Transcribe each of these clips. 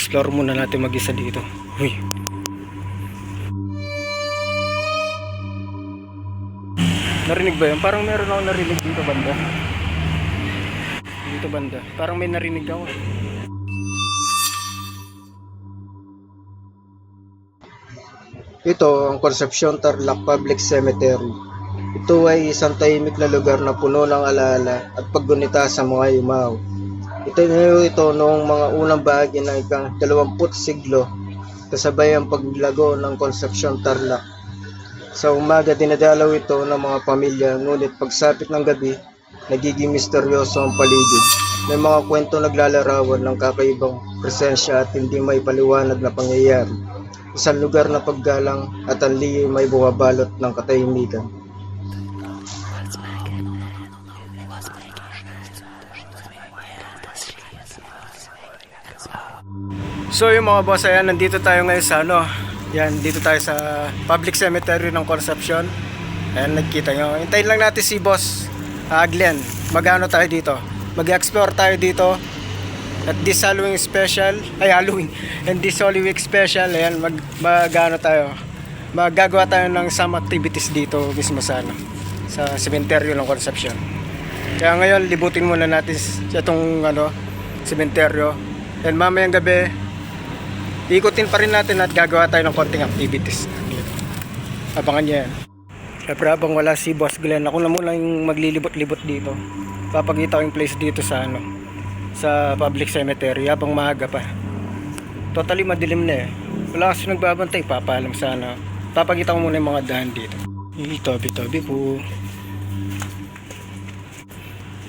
I-explore muna natin mag-isa dito. Uy. Narinig ba yun? Parang meron ako narinig dito banda. Dito banda. Parang may narinig ako. Ito ang Concepcion Tarlac Public Cemetery. Ito ay isang tahimik na lugar na puno ng alaala at paggunita sa mga yumaw. Itinayo ito noong mga unang bahagi ng ika-20 siglo kasabay ang paglago ng Concepcion Tarlac. Sa umaga dinadalaw ito ng mga pamilya, ngunit pagsapit ng gabi, nagiging misteryoso ang paligid. May mga kwento naglalarawan ng kakaibang presensya at hindi may paliwanag na pangyayari. Isang lugar na paggalang at ang lihim may bumabalot ng katahimikan. So yung mga boss, ayan, nandito tayo ngayon sa yan, dito tayo sa public cemetery ng Concepcion. Ayan, nagkita nyo. Hintayin lang natin si boss Glenn. Mag-ano tayo dito, mag-explore tayo dito. At this Halloween special, Halloween, and this Holy Week special, ayan, mag-ano tayo, maggagawa tayo ng some activities dito mismo sa sa sementeryo ng Concepcion. Kaya ngayon, libutin muna natin itong sementeryo. And mamayang gabi, ikutin pa rin natin at gagawa tayo ng konting activities. Abangan nyo yan. Siyempre habang wala si Boss Glenn, ako na muna yung maglilibot-libot dito. Papakita ko yung place dito sa sa public cemetery habang maaga pa. Totally madilim na eh. Wala kasi nagbabantay, papaalam sana. Papakita ko muna yung mga daan dito. Tabi-tabi po.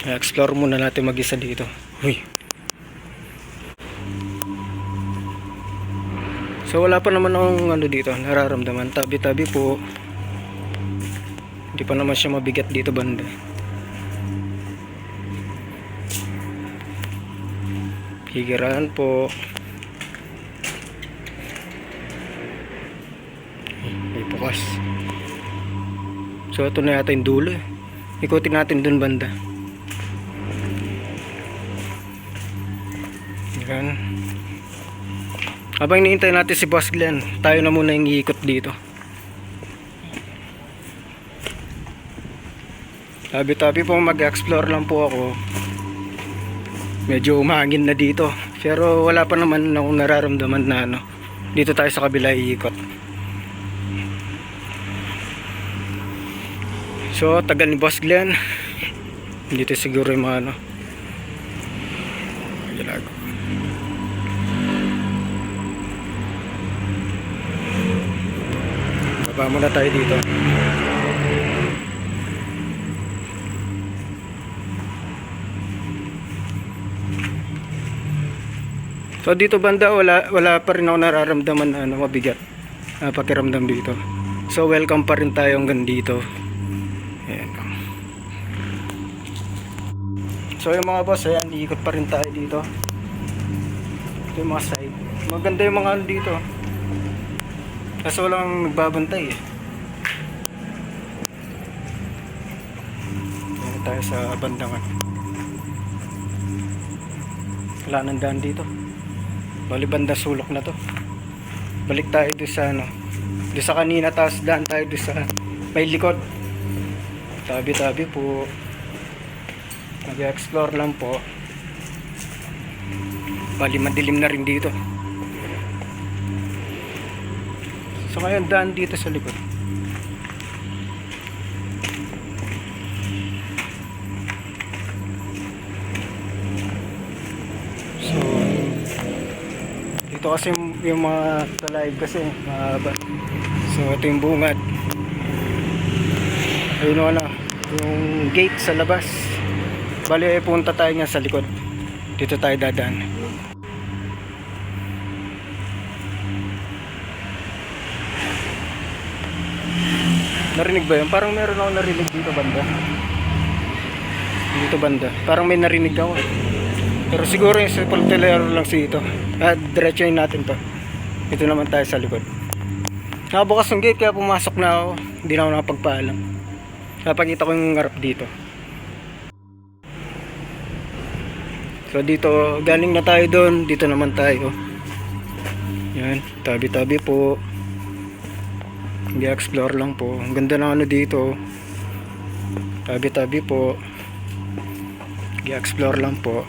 Explore muna natin mag-isa dito. Uy. So wala pa naman akong dito nararamdaman. Tabi-tabi po. Hindi pa naman siya mabigat dito banda. Higirahan po. May bukas. So ito na yata yung dulo eh. Ikutin natin dun banda. Yan. Habang iniintay natin si Boss Glenn, tayo na muna yung iikot dito. Tabi-tabi po, mag-explore lang po ako. Medyo umahangin na dito, pero wala pa naman akong nararamdaman na dito tayo sa kabila iikot. So tagal ni Boss Glenn. Dito siguro yung mga ginagawa. Baba muna tayo dito. So dito banda wala pa rin ako nararamdaman na mabigat pakiramdam dito. So welcome pa rin tayo hanggang dito. Ayan. So yung mga boss, ayan, iikot pa rin tayo dito. Ito yung mga side. Maganda yung mga dito. Kaso walang nagbabantay eh. Ayan tayo sa bandangan. Wala nang daan dito. Bali banda sulok na to. Balik tayo doon sa doon sa kanina, tapos daan tayo doon sa may likod. Tabi-tabi po. Mag-explore lang po. Bali madilim na rin dito. So ngayon daan dito sa likod. Ito kasi yung mga talay kasi mahaba. So ito yung bungad. Ayun yung gate sa labas. Bali punta tayo nga sa likod. Dito tayo dadaan. Narinig ba yun? Parang meron ako narinig dito banda. Dito banda. Parang may narinig ako. Pero siguro yung sepulturero lang ito. Diretsuhin natin to. Ito naman tayo sa likod. Nakabukas ng gate kaya pumasok na ako. Hindi na ako nakapagpaalam. Napakita ko yung harap dito. So dito, galing na tayo doon. Dito naman tayo. Yan, tabi-tabi po. Nag-explore lang po. Ang ganda ng ano dito. Tabi-tabi po. Nag-explore lang po.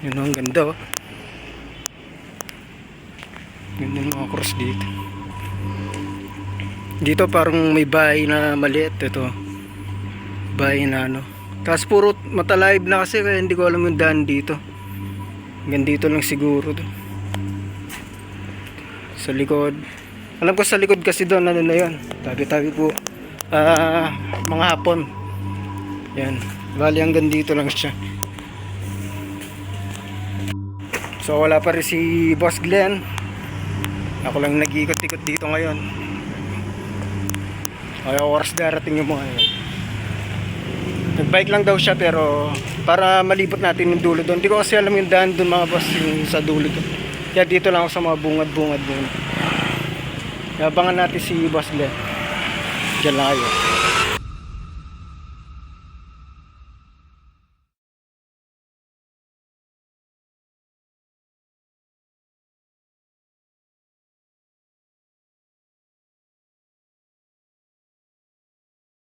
Yun, ang ganda oh. Ganda ng mga cross dito. Dito parang may bahay na maliit. Ito bahay na ano. Tapos puro mata-live na kasi, kaya hindi ko alam yung daan dito. Hanggang dito lang siguro to. Sa likod, alam ko sa likod kasi doon ano na yun, tabi-tabi po. Mga hapon. Yan, bali hanggang dito lang siya. So wala pa rin si Boss Glenn. Ako lang nag-iikot-ikot dito ngayon. Ay, oras darating yung mga yun. Nagbike lang daw siya, pero para malibot natin yung dulo doon. Hindi ko kasi alam yung daan doon mga boss, yung sa dulo doon. Kaya dito lang ako sa mga bungad-bungad doon. Abangan natin si Boss Glenn. Diyan lang kayo.